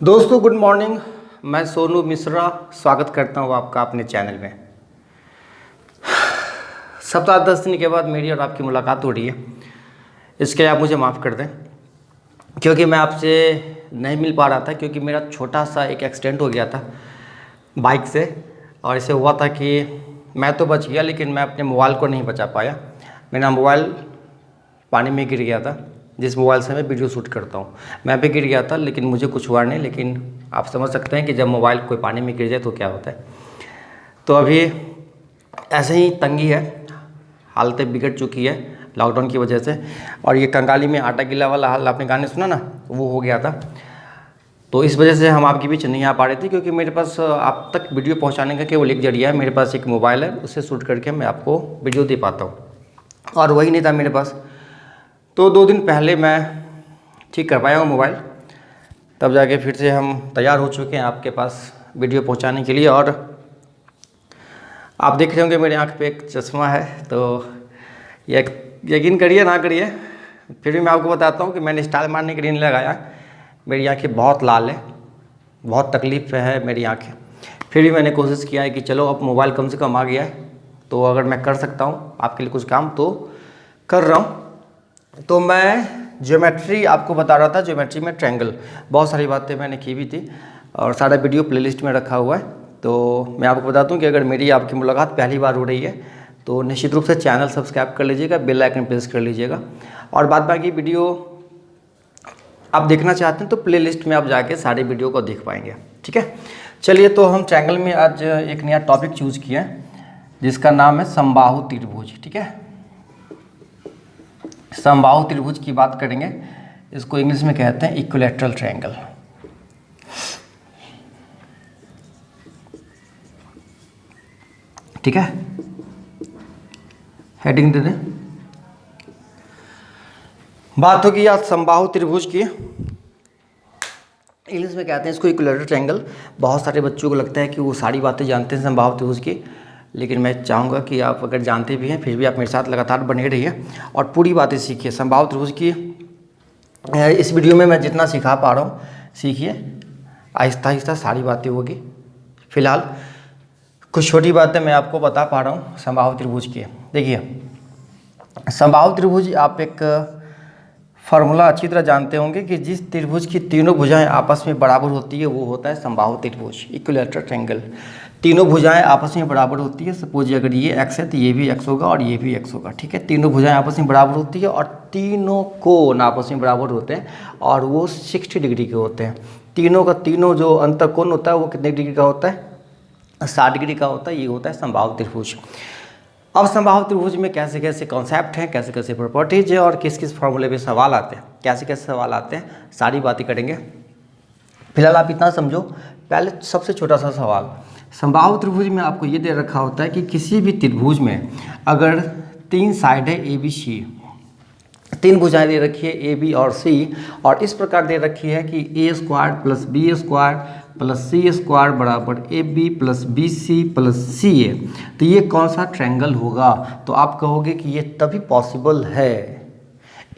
दोस्तों good morning. मैं सोनू मिश्रा स्वागत करता हूँ आपका अपने चैनल में। सप्ताह 10 दिन के बाद मेरी और आपकी मुलाकात हो रही है। इसके लिए आप मुझे माफ़ कर दें क्योंकि मैं आपसे नहीं मिल पा रहा था, क्योंकि मेरा छोटा सा एक एक्सीडेंट हो गया था बाइक से। और इसे हुआ था कि मैं तो बच गया लेकिन मैं अपने मोबाइल को नहीं बचा पाया। मेरा मोबाइल पानी में गिर गया था, जिस मोबाइल से मैं वीडियो शूट करता हूँ। मैं भी गिर गया था लेकिन मुझे कुछ हुआ नहीं। लेकिन आप समझ सकते हैं कि जब मोबाइल कोई पानी में गिर जाए तो क्या होता है। तो अभी ऐसे ही तंगी है, हालतें बिगड़ चुकी है लॉकडाउन की वजह से। और ये कंगाली में आटा गिला वाला हाल आपने गाने सुना ना, वो हो गया था। तो इस वजह से हम आपके बीच नहीं आ पा रहे थे, क्योंकि मेरे पास आप तक वीडियो पहुंचाने का केवल एक जरिया है। मेरे पास एक मोबाइल है, उससे शूट करके मैं आपको वीडियो दे पाता हूँ, और वही नहीं था मेरे पास। तो 2 दिन पहले मैं ठीक कर पाया हूँ मोबाइल, तब जाके फिर से हम तैयार हो चुके हैं आपके पास वीडियो पहुंचाने के लिए। और आप देख रहे होंगे मेरी आंख पे एक चश्मा है, तो यकीन करिए ना करिए, फिर भी मैं आपको बताता हूँ कि मैंने स्टाइल मारने के लिए नहीं लगाया। मेरी आंखें बहुत लाल है, बहुत तकलीफ़ है मेरी आंखें। फिर भी मैंने कोशिश किया है कि चलो अब मोबाइल कम से कम आ गया है, तो अगर मैं कर सकता हूँ आपके लिए कुछ काम तो कर रहा हूँ। तो मैं ज्योमेट्री आपको बता रहा था, ज्योमेट्री में ट्रायंगल, बहुत सारी बातें मैंने की भी थी और सारा वीडियो प्लेलिस्ट में रखा हुआ है। तो मैं आपको बताता हूँ कि अगर मेरी आपकी मुलाकात पहली बार हो रही है तो निश्चित रूप से चैनल सब्सक्राइब कर लीजिएगा, बेल आइकन प्रेस कर लीजिएगा। और बाद बाकी वीडियो आप देखना चाहते हैं तो प्लेलिस्ट में आप जाके सारे वीडियो को देख पाएंगे। ठीक है, चलिए। तो हम ट्रायंगल में आज एक नया टॉपिक चूज़ किया है जिसका नाम है समबाहु त्रिभुज। ठीक है, समबाहु त्रिभुज की बात करेंगे। इसको इंग्लिश में कहते हैं इक्विलैटरल ट्रायंगल। ठीक है, हेडिंग दे दें। बात होगी आज समबाहु त्रिभुज की। इंग्लिश में कहते हैं इसको इक्विलैटरल ट्रायंगल। बहुत सारे बच्चों को लगता है कि वो सारी बातें जानते हैं समबाहु त्रिभुज की, लेकिन मैं चाहूँगा कि आप अगर जानते भी हैं फिर भी आप मेरे साथ लगातार बने रहिए और पूरी बातें सीखिए समबाहु त्रिभुज की। इस वीडियो में मैं जितना सिखा पा रहा हूँ सीखिए, आहिस्ता आहिस्ता सारी बातें होगी। फिलहाल कुछ छोटी बातें मैं आपको बता पा रहा हूँ समबाहु त्रिभुज की। देखिए, समबाहु त्रिभुज आप एक फार्मूला अच्छी तरह जानते होंगे कि जिस त्रिभुज की तीनों भुजाएं आपस में बराबर होती है वो होता है समबाहु त्रिभुज, इक्विलैटरल ट्रायंगल। तीनों भुजाएं आपस में बराबर होती है। सपोज अगर ये x है तो ये भी x होगा और ये भी x होगा। ठीक है, तीनों भुजाएं आपस में बराबर होती है और तीनों कोण आपस में बराबर होते हैं और वो 60 डिग्री के होते हैं। तीनों का तीनों जो अंतःकोण होता है वो कितने डिग्री का होता है? 60 डिग्री का होता है। ये होता है समबाहु त्रिभुज। अब समबाहु त्रिभुज में कैसे कैसे कॉन्सेप्ट हैं, कैसे कैसे प्रॉपर्टीज है और किस किस फॉर्मूले पे सवाल आते हैं, कैसे कैसे सवाल आते हैं, सारी बातें करेंगे। फिलहाल आप इतना समझो। पहले सबसे छोटा सा सवाल, समबाहु त्रिभुज में आपको ये दे रखा होता है कि किसी भी त्रिभुज में अगर 3 साइड है ए बी सी, 3 भुजाएं दे रखी है ए बी और सी, और इस प्रकार दे रखी है कि A square plus B square plus C square बराबर A B plus B C plus C A, तो ये कौन सा ट्रायंगल होगा? तो आप कहोगे कि ये तभी पॉसिबल है,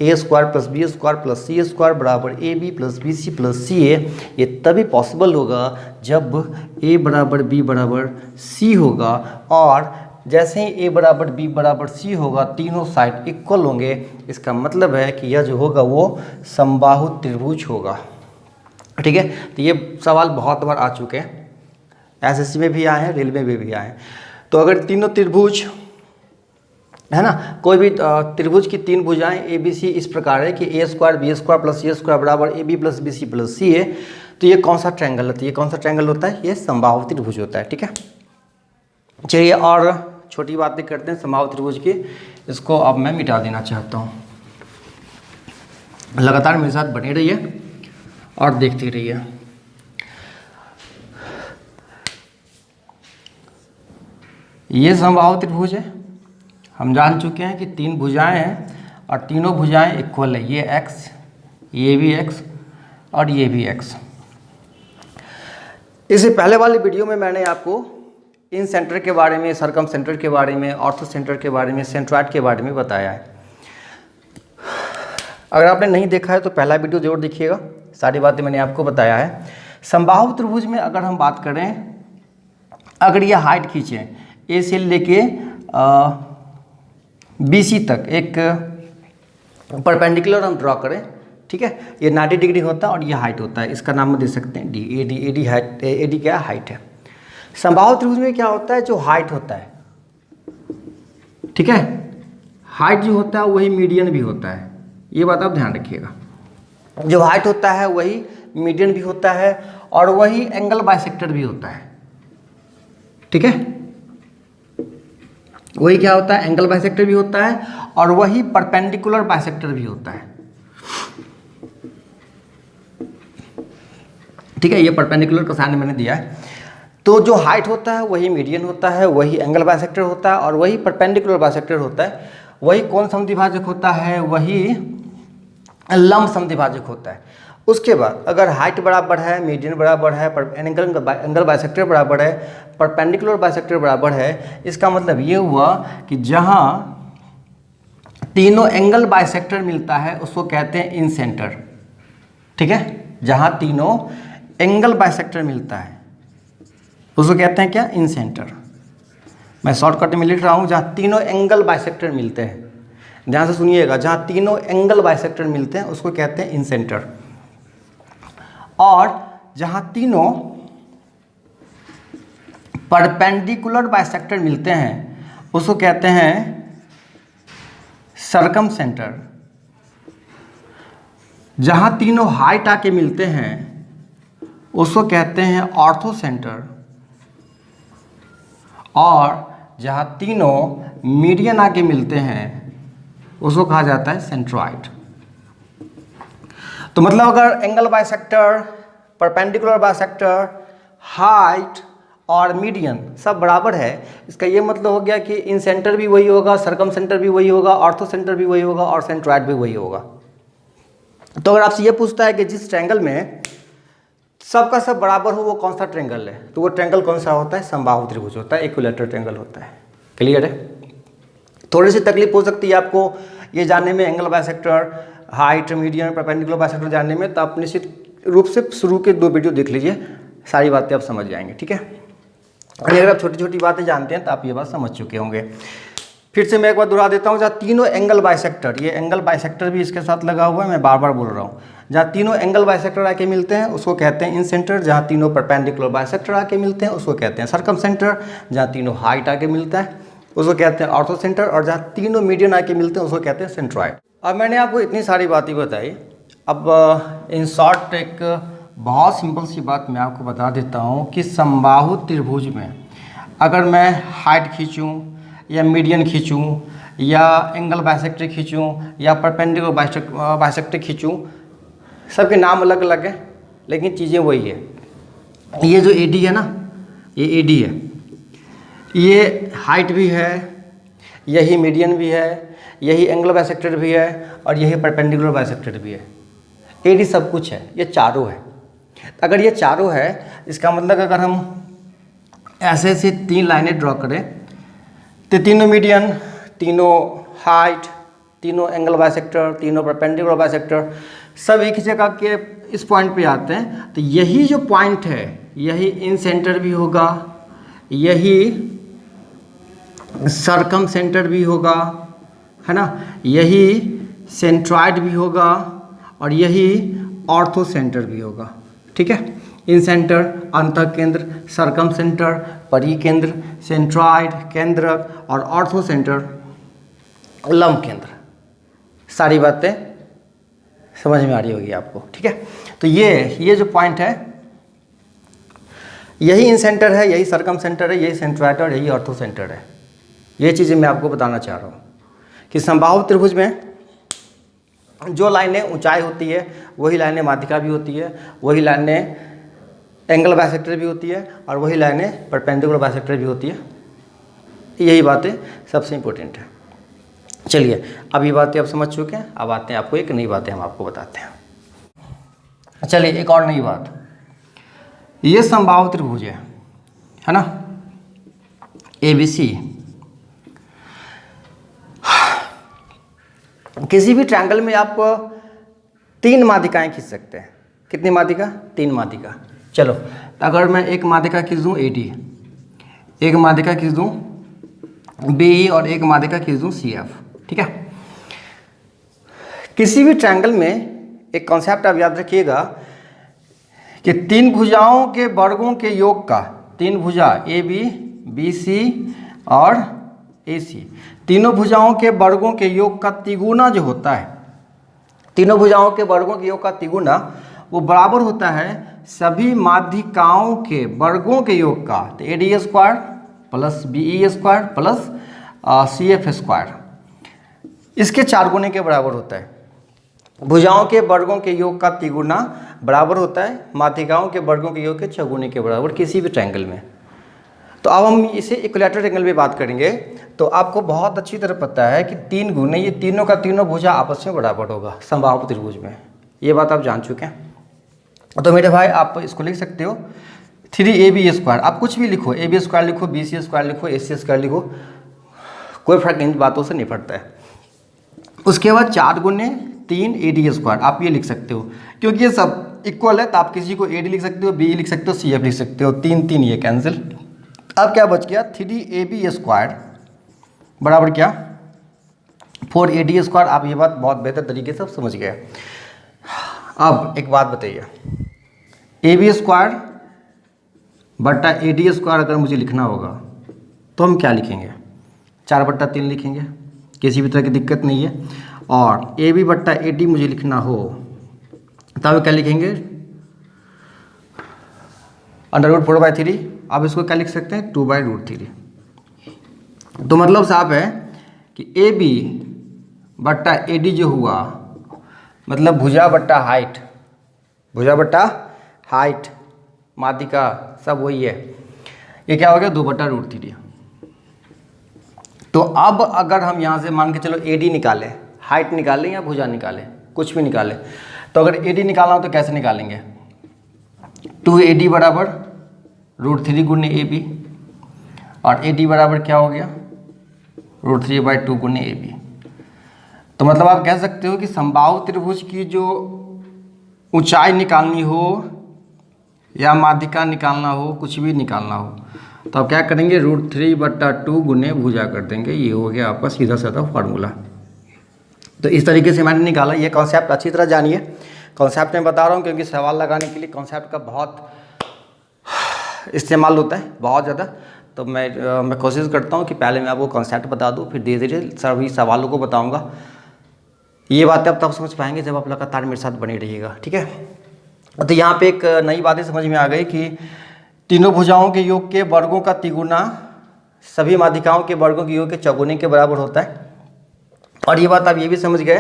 A square plus B square plus C square बराबर A B plus B C plus C A, ये तभी पॉसिबल होगा जब ए बराबर बी बराबर सी होगा, और जैसे ही ए बराबर बी बराबर सी होगा तीनों साइड इक्वल होंगे। इसका मतलब है कि यह जो होगा वो समबाहु त्रिभुज होगा। ठीक है, तो ये सवाल बहुत बार आ चुके हैं, एसएससी में भी आए हैं, रेलवे में भी आए हैं। तो अगर तीनों त्रिभुज है ना, कोई भी त्रिभुज की 3 भुजाएं ए बी सी इस प्रकार है कि A square B square plus C square बराबर A B plus B C plus C A, तो ये कौन सा ट्रायंगल होता है? ये कौन सा ट्रायंगल होता है? ये समबाहु त्रिभुज होता है। ठीक है, चलिए और छोटी बातें करते हैं समबाहु त्रिभुज की। इसको अब मैं मिटा देना चाहता हूँ। लगातार मेरे साथ बने रहिए और देखते रहिए। ये समबाहु त्रिभुज है। हम जान चुके हैं कि 3 भुजाएं हैं और तीनों भुजाएं इक्वल है। ये x, ये भी x और ये भी x। इससे पहले वाले वीडियो में मैंने आपको इन सेंटर के बारे में, सरकम सेंटर के बारे में, ऑर्थो सेंटर के बारे में, सेंट्रॉइड के बारे में बताया है। अगर आपने नहीं देखा है तो पहला वीडियो जरूर देखिएगा, सारी बातें मैंने आपको बताया है। समबाहु त्रिभुज में अगर हम बात करें, अगर ये हाइट खींचें ए से लेके BC तक एक परपेंडिकुलर हम ड्रॉ करें, ठीक है, ये 90 डिग्री होता है और ये हाइट होता है, इसका नाम दे सकते हैं डी। AD हाइट, AD क्या हाइट है। समबाहु त्रिभुज में क्या होता है, जो हाइट होता है, ठीक है, हाइट जो होता है वही मीडियन भी होता है, ये बात आप ध्यान रखिएगा। जो हाइट होता है वही मीडियन भी होता है और वही एंगल बाइसेक्टर भी होता है, ठीक है, वही क्या होता है, एंगल बाइसेक्टर भी होता है और वही परपेंडिकुलर बाइसेक्टर भी होता है, ठीक है। ये परपेंडिकुलर का साइन मैंने दिया है। तो जो हाइट होता है वही मीडियन होता है, वही एंगल बाइसेक्टर होता है और वही परपेंडिकुलर बाइसेक्टर होता है। वही कौन समद्विभाजक होता है, वही लंब समद्विभाजक होता है। उसके बाद अगर हाइट बराबर है, मीडियन बराबर है, एंगल बाइसेक्टर बराबर है, परपेंडिकुलर बाइसेक्टर बराबर है, इसका मतलब ये हुआ कि जहाँ तीनों एंगल बाइसेक्टर मिलता है उसको कहते हैं इन सेंटर, ठीक है। जहाँ तीनों एंगल बाइसेक्टर मिलता है उसको कहते हैं क्या, इन सेंटर। मैं शॉर्टकट में लिख रहा हूँ, जहाँ तीनों एंगल बाइसेक्टर मिलते हैं, ध्यान से सुनिएगा, जहाँ तीनों एंगल बाइसेक्टर मिलते हैं उसको कहते हैं इन सेंटर। और जहाँ तीनों परपेंडिकुलर बाइसेक्टर मिलते हैं उसको कहते हैं सरकम सेंटर। जहाँ तीनों हाइट आके मिलते हैं उसको कहते हैं ऑर्थो सेंटर। और जहाँ तीनों मीडियन आके मिलते हैं उसको कहा जाता है सेंट्रॉइड। तो मतलब अगर angle bisector, perpendicular bisector, height और मीडियन सब बराबर है, इसका ये मतलब हो गया कि इन सेंटर भी वही होगा, सरकम सेंटर भी वही होगा, ऑर्थो सेंटर भी वही होगा और सेंट्रॉइड भी वही होगा। तो अगर आपसे ये पूछता है कि जिस ट्रायंगल में सबका सब बराबर हो वो कौन सा ट्रायंगल है, तो वो ट्रायंगल कौन सा होता है, समबाहु त्रिभुज होता है, इक्विलैटरल ट्रायंगल होता है। क्लियर है। थोड़ी सी तकलीफ हो सकती है आपको ये जानने में, angle bisector, height, median, perpendicular bisector जानने में, तो आप निश्चित रूप से शुरू के 2 वीडियो देख लीजिए, सारी बातें आप समझ जाएंगे, ठीक है। अगर आप छोटी छोटी बातें जानते हैं तो आप ये बात समझ चुके होंगे। फिर से मैं एक बार दोहरा देता हूँ, जहाँ तीनों एंगल बाइसेक्टर, ये एंगल बाइसेक्टर भी इसके साथ लगा हुआ है, मैं बार बार बोल रहा हूँ, जहाँ तीनों एंगल बाइसेक्टर आके मिलते हैं उसको कहते हैं इन सेंटर। जहाँ तीनों परपेंडिकुलर बाइसेक्टर आके मिलते हैं उसको कहते हैं सरकम सेंटर। जहाँ तीनों हाइट आके मिलता है उसको कहते हैं ऑर्थो सेंटर। और जहाँ तीनों मीडियन आके मिलते हैं उसको कहते हैं सेंट्रॉइड। अब मैंने आपको इतनी सारी बातें बताई, अब इन शॉर्ट एक बहुत सिंपल सी बात मैं आपको बता देता हूँ कि समबाहु त्रिभुज में अगर मैं हाइट खींचूँ या मीडियन खींचूँ या एंगल बाइसेक्टर खींचूँ या परपेंडिकुलर बाइसेक्टर खींचूँ, सबके नाम अलग अलग हैं लेकिन चीज़ें वही है। ये जो AD है ना, ये AD है, ये हाइट भी है, यही मीडियन भी है, यही एंगल बाइसेक्टर भी है और यही परपेंडिकुलर बाइसेक्टर भी है। AD सब कुछ है, ये चारों है। अगर ये चारों है, इसका मतलब अगर हम ऐसे ऐसे 3 लाइनें ड्रॉ करें तो तीनों मीडियन, तीनों हाइट, तीनों एंगल बाइसेक्टर, तीनों परपेंडिकुलर बाइसेक्टर सब एक ही जगह के इस पॉइंट पे आते हैं। तो यही जो पॉइंट है यही इन सेंटर भी होगा, यही सरकम सेंटर भी होगा, है ना, यही सेंट्रॉइड भी होगा और यही ऑर्थो सेंटर भी होगा, ठीक है। इन सेंटर, अंतः केंद्र, सरकम सेंटर, परिकेंद्र, सेंट्रॉइड, केंद्रक और ऑर्थो सेंटर, लंब केंद्र। सारी बातें समझ में आ रही होगी आपको, ठीक है। तो ये जो पॉइंट है यही इन सेंटर है, यही सरकम सेंटर है, यही सेंट्रॉइड और यही ऑर्थो सेंटर है। ये चीज़ें मैं आपको बताना चाह रहा हूँ कि समबाहु त्रिभुज में जो लाइनें ऊंचाई होती है वही लाइनें माध्यिका भी होती है, वही लाइनें एंगल बाइसेक्टर भी होती है और वही लाइनें परपेंडिकुलर बाइसेक्टर भी होती है। यही बातें सबसे इम्पोर्टेंट है। चलिए, अब ये बातें आप समझ चुके हैं, अब आते हैं आपको एक नई बातें हम आपको बताते हैं। चलिए, एक और नई बात, ये समबाहु त्रिभुज है ना, ABC। किसी भी ट्रायंगल में आप 3 माध्यिकाएं खींच सकते हैं। कितनी माध्यिका? 3 माध्यिका। चलो, अगर मैं एक माध्यिका खींच दूँ AD, एक माध्यिका खींच दूँ BE और एक माध्यिका खींच दूँ CF, ठीक है। किसी भी ट्रायंगल में एक कॉन्सेप्ट आप याद रखिएगा कि तीन भुजाओं के वर्गों के योग का, तीन भुजा AB, BC और AC, तीनों भुजाओं के वर्गों के योग का तिगुना जो होता है, तीनों भुजाओं के वर्गों के योग का तिगुना वो बराबर होता है सभी माध्यिकाओं के वर्गों के योग का। तो AD square plus BE square plus CF square, इसके 4 गुने के बराबर होता है। भुजाओं के वर्गों के योग का तिगुना बराबर होता है माध्यिकाओं के वर्गों के योग के 6 गुने के बराबर किसी भी ट्रायंगल में। तो अब हम इसे इक्विलैटरल ट्रायंगल में बात करेंगे। तो आपको बहुत अच्छी तरह पता है कि 3 गुने, ये तीनों का तीनों भुजा आपस में बराबर होगा समबाहु त्रिभुज में, ये बात आप जान चुके हैं। तो मेरे भाई आप इसको लिख सकते हो 3AB स्क्वायर, आप कुछ भी लिखो, AB स्क्वायर लिखो, BC स्क्वायर लिखो, AC स्क्वायर लिखो, कोई फर्क इन बातों से नहीं पड़ता है। उसके बाद 4 गुने 3 AD स्क्वायर, आप ये लिख सकते हो क्योंकि ये सब इक्वल है, तो आप किसी को AD लिख सकते हो, BE लिख सकते हो, CF लिख सकते हो, 3 3 ये कैंसिल। अब क्या बच गया 3AB स्क्वायर बराबर क्या 4AD स्क्वायर। आप ये बात बहुत बेहतर तरीके से समझ गए। अब एक बात बताइए, AB स्क्वायर बट्टा AD स्क्वायर अगर मुझे लिखना होगा तो हम क्या लिखेंगे, 4/3 लिखेंगे, किसी भी तरह की दिक्कत नहीं है। और AB बट्टा AD मुझे लिखना हो तब क्या लिखेंगे, √4/3। आप इसको क्या लिख सकते हैं 2/√3। तो मतलब साफ है कि AB बट्टा AD जो हुआ मतलब भुजा बट्टा हाइट, भुजा बट्टा हाइट माध्यिका सब वही है, ये क्या हो गया 2/√3। तो अब अगर हम यहाँ से मान के चलो AD निकालें, हाइट निकालें या भुजा निकालें, कुछ भी निकालें, तो अगर AD निकालना हो तो कैसे निकालेंगे, 2AD बराबर √3 गुने AB, और AD बराबर क्या हो गया √3/2 गुने AB। तो मतलब आप कह सकते हो कि समबाहु त्रिभुज की जो ऊंचाई निकालनी हो या माध्यिका निकालना हो, कुछ भी निकालना हो, तो आप क्या करेंगे √3/2 गुने भुजा कर देंगे। ये हो गया आपका सीधा साधा फार्मूला। तो इस तरीके से मैंने निकाला। ये कॉन्सेप्ट अच्छी तरह जानिए, कॉन्सेप्ट मैं बता रहा हूँ क्योंकि सवाल लगाने के लिए कॉन्सेप्ट का बहुत इस्तेमाल होता है, बहुत ज़्यादा। तो मैं कोशिश करता हूँ कि पहले मैं आपको कॉन्सेप्ट बता दूँ, फिर धीरे धीरे सभी सवालों को बताऊँगा। ये बातें आप तब समझ पाएंगे जब आप लगातार मेरे साथ बने रहिएगा, ठीक है। तो यहाँ पे एक नई बातें समझ में आ गई कि तीनों भुजाओं के योग के वर्गों का तिगुना सभी माध्यिकाओं के वर्गों के योग के चौगुने के बराबर होता है। और ये बात आप ये भी समझ गए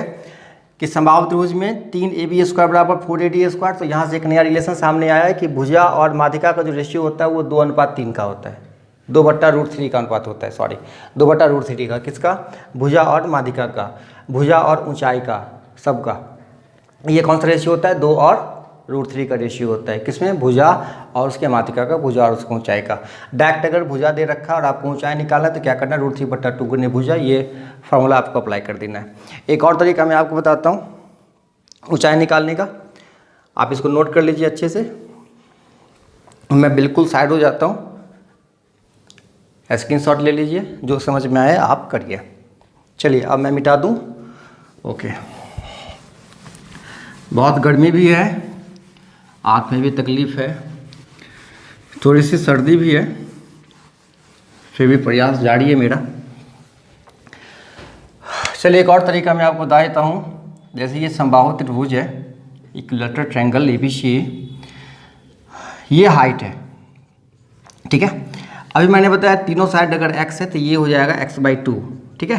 कि समबाहु त्रिभुज में 3AB स्क्वायर बराबर 4AD स्क्वायर। तो यहाँ से एक नया रिलेशन सामने आया है कि भुजा और माध्यिका का जो रेशियो होता है वो 2:3 का होता है, 2/√3 का अनुपात होता है, सॉरी 2/√3 का। किसका, भुजा और माध्यिका का, भुजा और ऊंचाई का, सबका। ये कौन सा रेशियो होता है, 2/√3 का रेशियो होता है। किसमें, भुजा और उसके माध्यिका का, भुजा और उसकी ऊंचाई का। डायरेक्ट अगर भुजा दे रखा और आपको ऊंचाई निकालना है तो क्या करना है, √3/2 गुने भुजा, ये फार्मूला आपको अप्लाई कर देना है। एक और तरीका मैं आपको बताता हूँ ऊंचाई निकालने का, आप इसको नोट कर लीजिए अच्छे से। मैं बिल्कुल साइड हो जाता हूँ, स्क्रीनशॉट ले लीजिए, जो समझ में आया आप करिए। चलिए अब मैं मिटा दूँ। ओके, बहुत गर्मी भी है, आँख में भी तकलीफ़ है, थोड़ी सी सर्दी भी है, फिर भी प्रयास जारी है मेरा। चलिए एक और तरीका मैं आपको बता देता हूँ। जैसे ये समबाहु त्रिभुज है, इक्विलैटरल ट्रायंगल ABC, ये हाइट है, ठीक है। अभी मैंने बताया तीनों साइड अगर x है तो ये हो जाएगा x/2, ठीक है,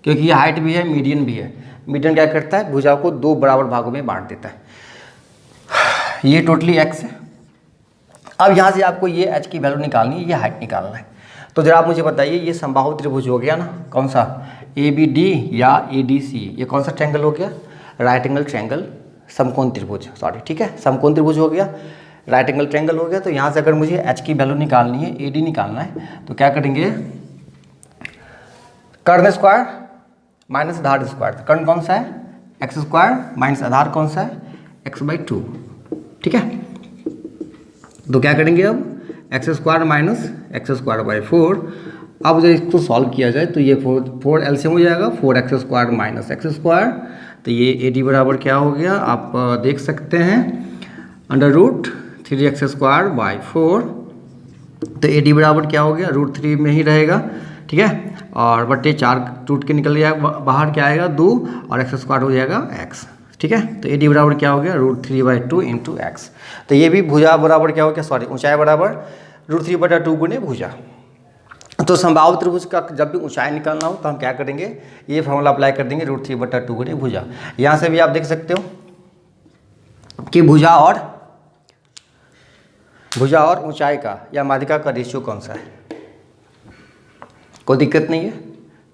क्योंकि ये हाइट भी है, मीडियन भी है। मीडियन क्या करता है, भुजा को 2 बराबर भागों में बांट देता है। ये टोटली x है। अब यहाँ से आपको ये h की वैल्यू निकालनी है, ये हाइट निकालना है। तो जरा आप मुझे बताइए, ये समबाहु त्रिभुज हो गया ना, कौन सा, ABD या ADC, ये कौन सा ट्रायंगल हो गया, राइट एंगल ट्रायंगल, समकोण त्रिभुज, सॉरी, ठीक है, समकोण त्रिभुज हो गया, राइट एंगल ट्रायंगल हो गया। तो यहाँ से अगर मुझे h की वैल्यू निकालनी है, AD निकालना है, तो क्या करेंगे, कर्ण स्क्वायर माइनस आधार स्क्वायर। कर्ण कौन सा है, x स्क्वायर माइनस आधार कौन सा है, x/2, ठीक है। तो क्या करेंगे अब x square minus x square by 4। अब जब इसको सॉल्व किया जाए तो ये 4 एलसीएम हो जाएगा, 4x square minus x square, तो ये AD बराबर क्या हो गया आप देख सकते हैं √3x स्क्वायर बाई 4। तो AD बराबर क्या हो गया √3 में ही रहेगा, ठीक है, और बट्टे 4 टूट के निकल जाएगा बाहर, क्या आएगा 2 और एक्स स्क्वायर हो जाएगा x, ठीक है। तो AD बराबर क्या हो गया √3/2 इंटू एक्स। तो ये भी भुजा बराबर क्या हो गया, सॉरी ऊंचाई बराबर √3/2 गुने भुजा। तो संभावित त्रिभुज का जब भी ऊंचाई निकालना हो तो हम क्या करेंगे, ये फॉर्मूला अप्लाई कर देंगे √3/2 गुने भुजा। यहाँ से भी आप देख सकते हो कि भुजा और ऊंचाई का या माध्यिका का रेशियो कौन सा है, कोई दिक्कत नहीं है,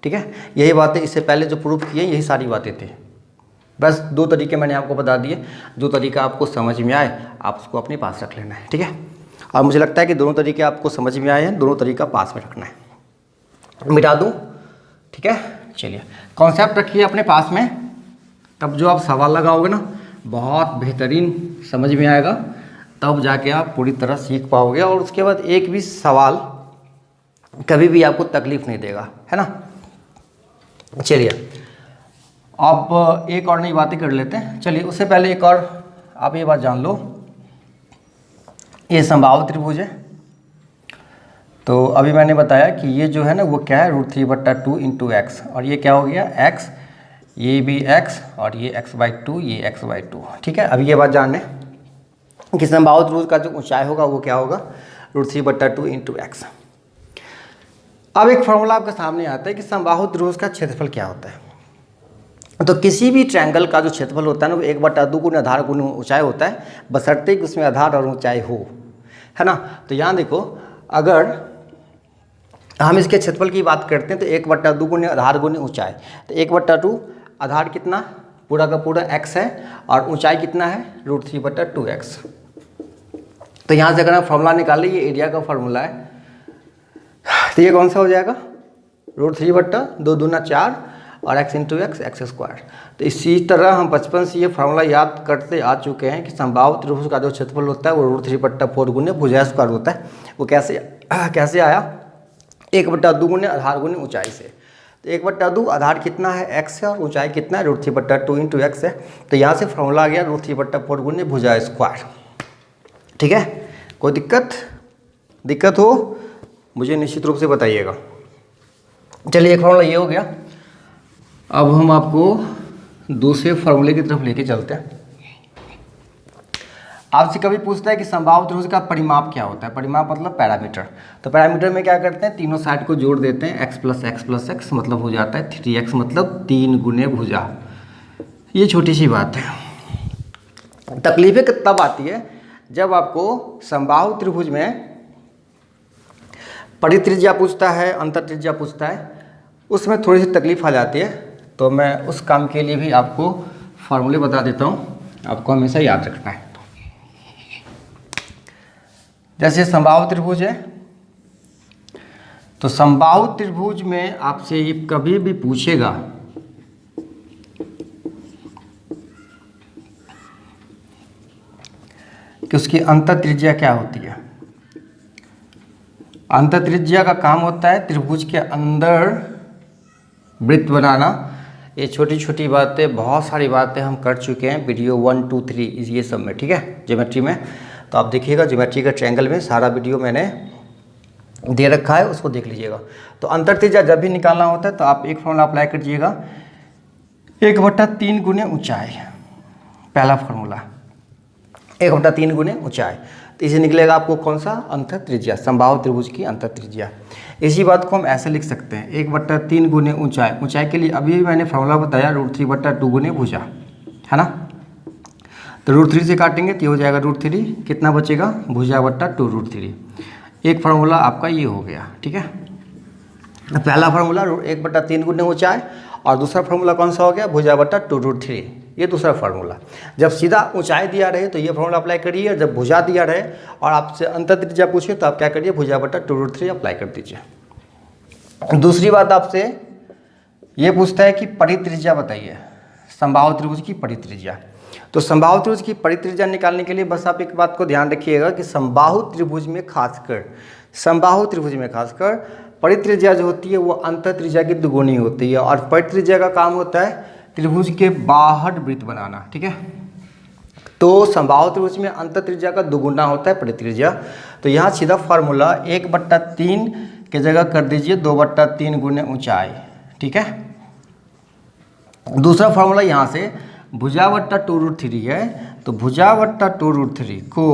ठीक है। यही बातें इससे पहले जो प्रूफ किए यही सारी बातें थी, बस 2 तरीके मैंने आपको बता दिए, जो तरीका आपको समझ में आए आप उसको अपने पास रख लेना है, ठीक है। और मुझे लगता है कि दोनों तरीके आपको समझ में आए हैं, दोनों तरीका पास में रखना है। मिटा दूं, ठीक है। चलिए कॉन्सेप्ट रखिए अपने पास में, तब जो आप सवाल लगाओगे ना बहुत बेहतरीन समझ में आएगा, तब जाके आप पूरी तरह सीख पाओगे, और उसके बाद एक भी सवाल कभी भी आपको तकलीफ नहीं देगा, है ना। चलिए अब एक और नई बातें कर लेते हैं। चलिए उससे पहले एक और आप ये बात जान लो, ये संभावित त्रिभुज है। तो अभी मैंने बताया कि ये जो है ना वो क्या है √3/2 इंटू एक्स, और ये क्या हो गया x, ये भी x और ये x/2, ये x/2, ठीक है। अभी ये बात जान लें कि संभावित त्रिभुज का जो ऊंचाई होगा वो क्या होगा √3/2 इंटू एक्स। अब एक फॉर्मूला आपके सामने आता है कि संबाहु त्रिभुज का क्षेत्रफल क्या होता है। तो किसी भी ट्रायंगल का जो क्षेत्रफल होता है ना वो 1/2 गुना आधार गुना ऊंचाई होता है, बशर्ते कि उसमें आधार और ऊंचाई हो, है ना। तो यहाँ देखो अगर हम इसके क्षेत्रफल की बात करते हैं तो 1/2 गुना आधार गुना ऊंचाई, तो 1/2 आधार कितना पूरा का पूरा x है और ऊंचाई कितना है √3/2x। तो यहाँ से अगर हम फॉर्मूला निकालें, ये एरिया का फॉर्मूला है, तो ये कौन सा हो जाएगा √3/2 दूना 4 और x इंटू एक्स स्क्वायर। तो इसी तरह हम बचपन से ये फार्मूला याद करते आ चुके हैं कि संभावित त्रिभुज का जो क्षेत्रफल होता है वो √3/4 गुने भुजा स्क्वायर होता है। वो कैसे आया 1/2 गुने आधार गुने ऊंचाई से। तो 1/2 आधार कितना है x है और ऊंचाई कितना है √3/2 इंटू एक्स है। तो यहाँ से फॉर्मूला आ गया √3/4 गुने भुजा स्क्वायर, ठीक है। कोई दिक्कत हो मुझे निश्चित रूप से बताइएगा। चलिए एक फॉर्मूला ये हो गया। अब हम आपको दूसरे फार्मूले की तरफ लेके चलते हैं। आपसे कभी पूछता है कि संभावित त्रिभुज का परिमाप क्या होता है, परिमाप मतलब पैरामीटर। तो पैरामीटर में क्या करते हैं, तीनों साइड को जोड़ देते हैं, x + x + x मतलब हो जाता है 3x मतलब 3 गुने भुजा। ये छोटी सी बात है। तकलीफें तब आती है जब आपको संभावित त्रिभुज में परित्रिज्या पूछता है, अंतर त्रिज्या पूछता है, उसमें थोड़ी सी तकलीफ आ जाती है। तो मैं उस काम के लिए भी आपको फार्मूले बता देता हूँ, आपको हमेशा याद रखना है। जैसे संभावित त्रिभुज है, तो संभावित त्रिभुज में आपसे ये कभी भी पूछेगा कि उसकी अंतर त्रिज्या क्या होती है। अंतर त्रिज्या का काम होता है त्रिभुज के अंदर वृत्त बनाना। ये छोटी छोटी बातें, बहुत सारी बातें हम कर चुके हैं वीडियो 1, 2, 3 ये सब में, ठीक है, ज्योमेट्री में। तो आप देखिएगा ज्योमेट्री का ट्रायंगल में सारा वीडियो मैंने दे रखा है, उसको देख लीजिएगा। तो अंतर त्रिज्या जब भी निकालना होता है तो आप एक फॉर्मूला अप्लाई कीजिएगा 1/3 गुने ऊंचाई। पहला फॉर्मूला 1/3 गुने ऊंचाई, तो इसे निकलेगा आपको कौन सा अंतर त्रिज्या, संभावित त्रिभुज की अंतर त्रिज्या। इसी बात को हम ऐसे लिख सकते हैं 1/3 गुने ऊंचाई। ऊंचाई के लिए अभी भी मैंने फॉर्मूला बताया √3/2 गुने भुजा, है ना। तो √3 से काटेंगे तो ये हो जाएगा √3, कितना बचेगा भुजा/2 √3। एक फार्मूला आपका ये हो गया, ठीक है। पहला फार्मूला 1/3 गुने ऊंचाई और दूसरा फार्मूला कौन सा हो गया भुजा/2 √3, ये दूसरा फार्मूला। जब सीधा ऊंचाई दिया रहे तो ये फार्मूला अप्लाई करिए, जब भुजा दिया रहे और आपसे अंतर त्रिज्या पूछिए तो आप क्या करिए भुजा/2 √3 अप्लाई कर दीजिए। दूसरी बात आपसे ये पूछता है कि परित्रिज्या बताइए, संभावित त्रिभुज की परित्रिज्या। तो समबाहु त्रिभुज की परित्रिज्या निकालने के लिए बस आप एक बात को ध्यान रखिएगा कि समबाहु त्रिभुज में खासकर परित्रिज्या जो होती है वो अंतः त्रिज्या की दुगुनी होती है, और परित्रिज्या का काम होता है त्रिभुज के बाहर वृत्त बनाना, ठीक है। तो समबाहु त्रिभुज में अंतः त्रिज्या का दुगुना होता है परित्रिज्या। तो यहाँ सीधा फार्मूला 1/3 की जगह कर दीजिए 2/3 गुने ऊंचाई, ठीक है। दूसरा फार्मूला यहाँ से भुजा बट्टा 2√3 है, तो भुजा बट्टा 2√3 को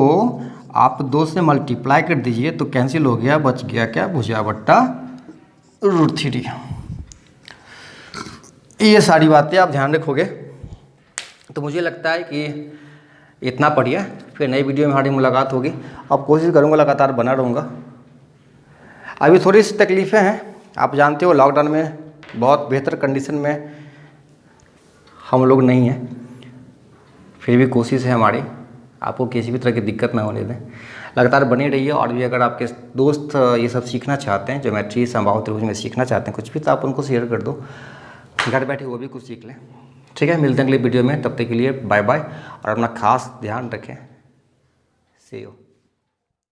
आप 2 से मल्टीप्लाई कर दीजिए तो कैंसिल हो गया, बच गया क्या, भुजा बट्टा √3। ये सारी बातें आप ध्यान रखोगे तो मुझे लगता है कि इतना पढ़िए, फिर नई वीडियो में हमारी मुलाकात होगी। अब कोशिश करूँगा लगातार बना रहूँगा। अभी थोड़ी सी तकलीफ़ें हैं, आप जानते हो लॉकडाउन में बहुत बेहतर कंडीशन में हम लोग नहीं हैं, फिर भी कोशिश है हमारी आपको किसी भी तरह की दिक्कत ना होने दें। लगातार बने रहिए, और भी अगर आपके दोस्त ये सब सीखना चाहते हैं, ज्योमेट्री समबाहु त्रिभुज में सीखना चाहते हैं कुछ भी, तो आप उनको शेयर कर दो, घर बैठे वो भी कुछ सीख लें, ठीक है। मिलते हैं अगले वीडियो में, तब तक के लिए बाय बाय, और अपना खास ध्यान रखें। सी यू।